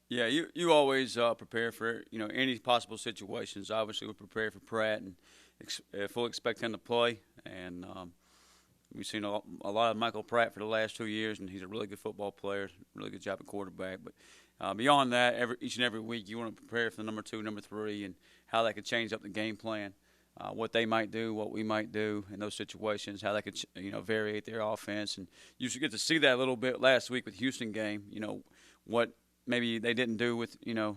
Yeah, you always prepare for any possible situations. Obviously, we prepare for Pratt and fully expect him to play. And we've seen a lot of Michael Pratt for the last 2 years, and he's a really good football player, really good job at quarterback. But beyond that, each and every week, you want to prepare for the number two, number three, and how that could change up the game plan. What they might do, what we might do in those situations, how they could variate their offense, and you should get to see that a little bit last week with Houston game. What maybe they didn't do with the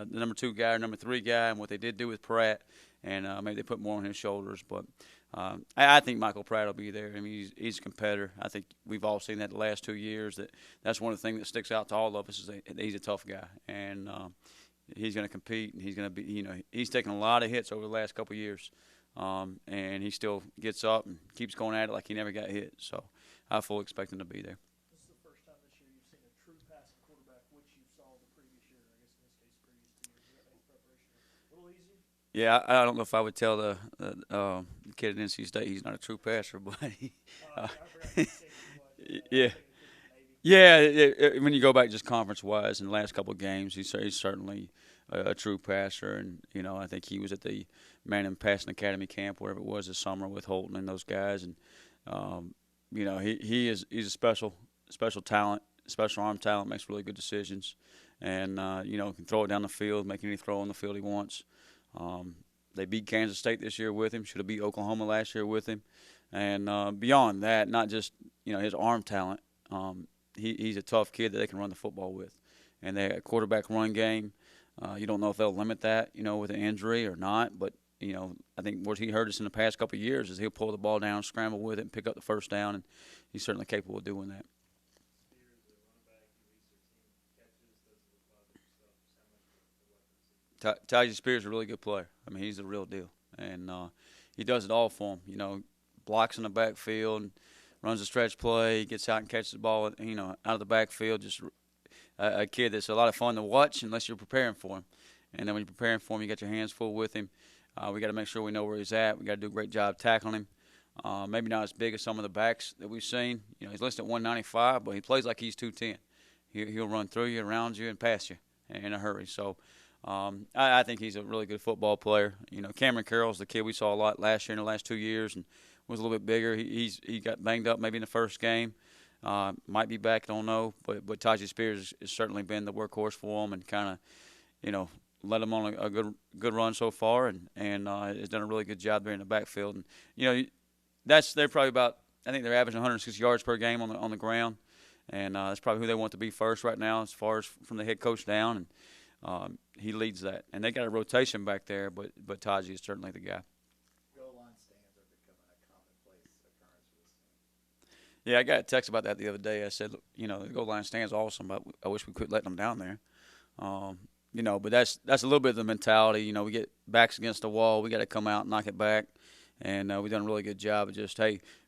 number two guy or number three guy, and what they did do with Pratt, and maybe they put more on his shoulders. But I think Michael Pratt will be there. I mean, he's a competitor. I think we've all seen that the last 2 years. That's one of the things that sticks out to all of us is that he's a tough guy, and he's going to compete, and he's going to be. He's taken a lot of hits over the last couple of years, and he still gets up and keeps going at it like he never got hit. So I fully expect him to be there. Yeah, I don't know if I would tell the kid at NC State he's not a true passer, but yeah, yeah. When you go back just conference wise in the last couple of games, he's certainly a true passer, and I think he was at the Manning Passing Academy camp, wherever it was this summer with Holton and those guys, and he's a special talent, special arm talent, makes really good decisions, and can throw it down the field, make any throw on the field he wants. They beat Kansas State this year with him. Should have beat Oklahoma last year with him. And beyond that, not just his arm talent. He's a tough kid that they can run the football with. And they quarterback run game. You don't know if they'll limit that, with an injury or not. But I think what he heard us in the past couple of years is he'll pull the ball down, scramble with it, and pick up the first down. And he's certainly capable of doing that. Tyjae Spears is a really good player. I mean, he's the real deal, and he does it all for him. Blocks in the backfield, runs a stretch play, gets out and catches the ball. Out of the backfield. Just a kid that's a lot of fun to watch, unless you're preparing for him. And then when you're preparing for him, you got your hands full with him. We got to make sure we know where he's at. We got to do a great job tackling him. Maybe not as big as some of the backs that we've seen. He's listed at 195, but he plays like he's 210. He'll run through you, around you, and past you in a hurry. So. I think he's a really good football player. Cameron Carroll's the kid we saw a lot last year in the last 2 years, and was a little bit bigger. He got banged up maybe in the first game. Might be back, don't know. But Tyjae Spears has certainly been the workhorse for him, and kind of led him on a good run so far, and has done a really good job there in the backfield. And they're probably about, I think they're averaging 160 yards per game on the ground, and that's probably who they want to be first right now as far as from the head coach down. And he leads that, and they got a rotation back there, but Taji is certainly the guy. Goal line stands are becoming a commonplace occurrence for this team. Yeah, I got a text about that the other day. I said, the goal line stands awesome, but I wish we could let them down there. But that's a little bit of the mentality. We get backs against the wall, we got to come out and knock it back, and we've done a really good job of just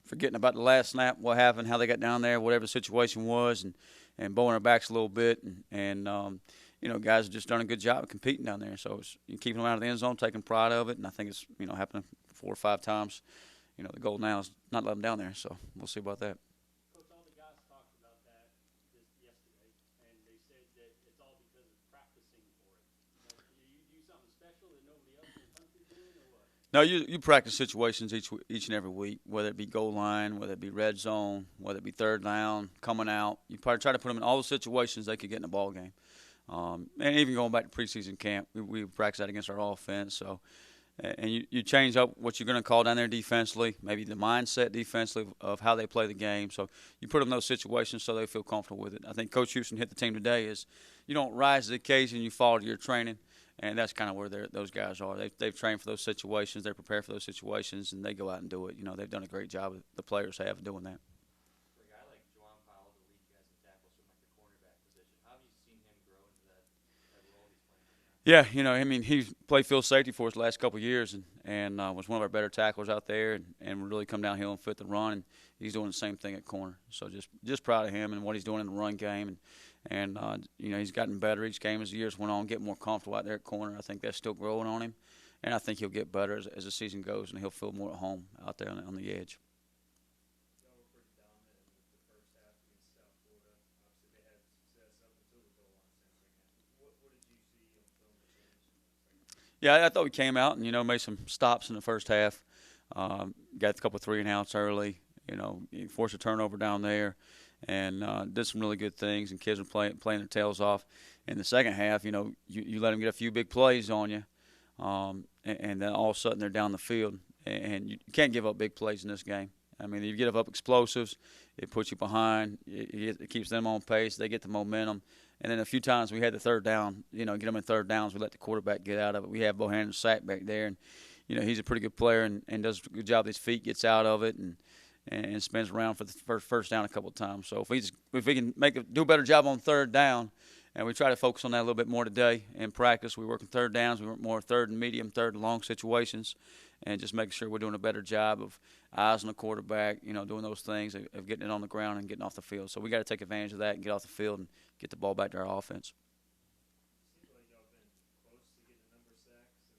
forgetting about the last snap, what happened, how they got down there, whatever the situation was, and bowling our backs a little bit, and guys have just done a good job of competing down there. So it's keeping them out of the end zone, taking pride of it, and I think it's happening 4 or 5 times. The goal now is not let them down there. So we'll see about that. Coach, all the guys talked about that yesterday, and they said that it's all because of practicing for it. Do you do something special that nobody else in the country is doing, or what? No, you practice situations each and every week, whether it be goal line, whether it be red zone, whether it be third down, coming out. You probably try to put them in all the situations they could get in a ball game. And even going back to preseason camp, we practice that against our offense. So, and you change up what you're going to call down there defensively, maybe the mindset defensively of how they play the game. So you put them in those situations so they feel comfortable with it. I think Coach Houston hit the team today is you don't rise to the occasion, you follow to your training, and that's kind of where those guys are. They've trained for those situations, they're prepared for those situations, and they go out and do it. They've done a great job. The players have doing that. Yeah, he's played field safety for us the last couple of years, and was one of our better tacklers out there, and really come downhill and fit the run. And he's doing the same thing at corner. So just proud of him and what he's doing in the run game, and he's gotten better each game as the years went on, getting more comfortable out there at corner. I think that's still growing on him, and I think he'll get better as the season goes, and he'll feel more at home out there on the edge. what did you see on film that changed? Yeah, I thought we came out and made some stops in the first half. Got a couple of 3-and-outs early. Forced a turnover down there, and did some really good things. And kids were playing their tails off. In the second half, you let them get a few big plays on you, and then all of a sudden they're down the field, and you can't give up big plays in this game. I mean, you give up explosives, it puts you behind. It keeps them on pace. They get the momentum. And then a few times we had the third down, get them in third downs. We let the quarterback get out of it. We have Bohannon sack back there, and he's a pretty good player and does a good job with his feet, gets out of it, and spins around for the first down a couple of times. So if we can do a better job on third down, and we try to focus on that a little bit more today in practice. We work on third downs. We work more third and medium, third and long situations, and just making sure we're doing a better job of eyes on the quarterback, doing those things, of getting it on the ground and getting off the field. So we got to take advantage of that and get off the field and get the ball back to our offense. Seems like y'all been close to getting a number of sacks in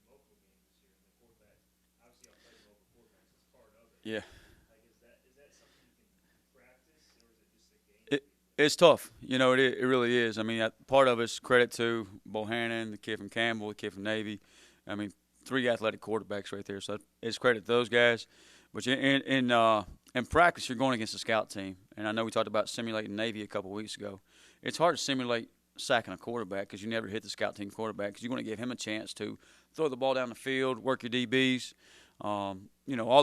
multiple games this year. And the quarterback, obviously, y'all play local quarterbacks. It's part of it. Yeah. Like, is that something you can practice, or is it just a game? It's tough. It really is. I mean, part of it's credit to Bohannon, the kid from Campbell, the kid from Navy. I mean, 3 athletic quarterbacks right there. So it's credit to those guys. But in practice, you're going against a scout team. And I know we talked about simulating Navy a couple of weeks ago. It's hard to simulate sacking a quarterback because you never hit the scout team quarterback because you want to give him a chance to throw the ball down the field, work your DBs. All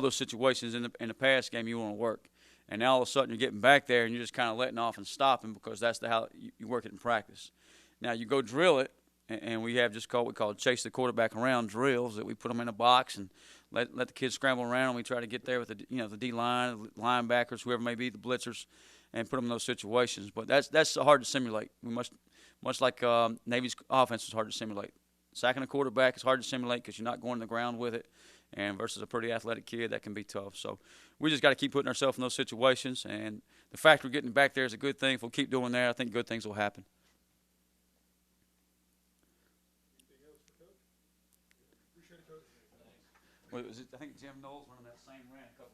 those situations in the pass game you want to work. And now all of a sudden you're getting back there and you're just kind of letting off and stopping because that's how you work it in practice. Now you go drill it, and we have what we call chase the quarterback around drills that we put them in a box and let the kids scramble around. And we try to get there with the D-line, linebackers, whoever may be, the blitzers, and put them in those situations. But that's hard to simulate. We much like Navy's offense is hard to simulate. Sacking a quarterback is hard to simulate because you're not going to the ground with it. And versus a pretty athletic kid, that can be tough. So we just got to keep putting ourselves in those situations. And the fact we're getting back there is a good thing. If we'll keep doing that, I think good things will happen. Anything else for Coach? Appreciate it, Coach. Well, I think Jim Knowles running that same rant a couple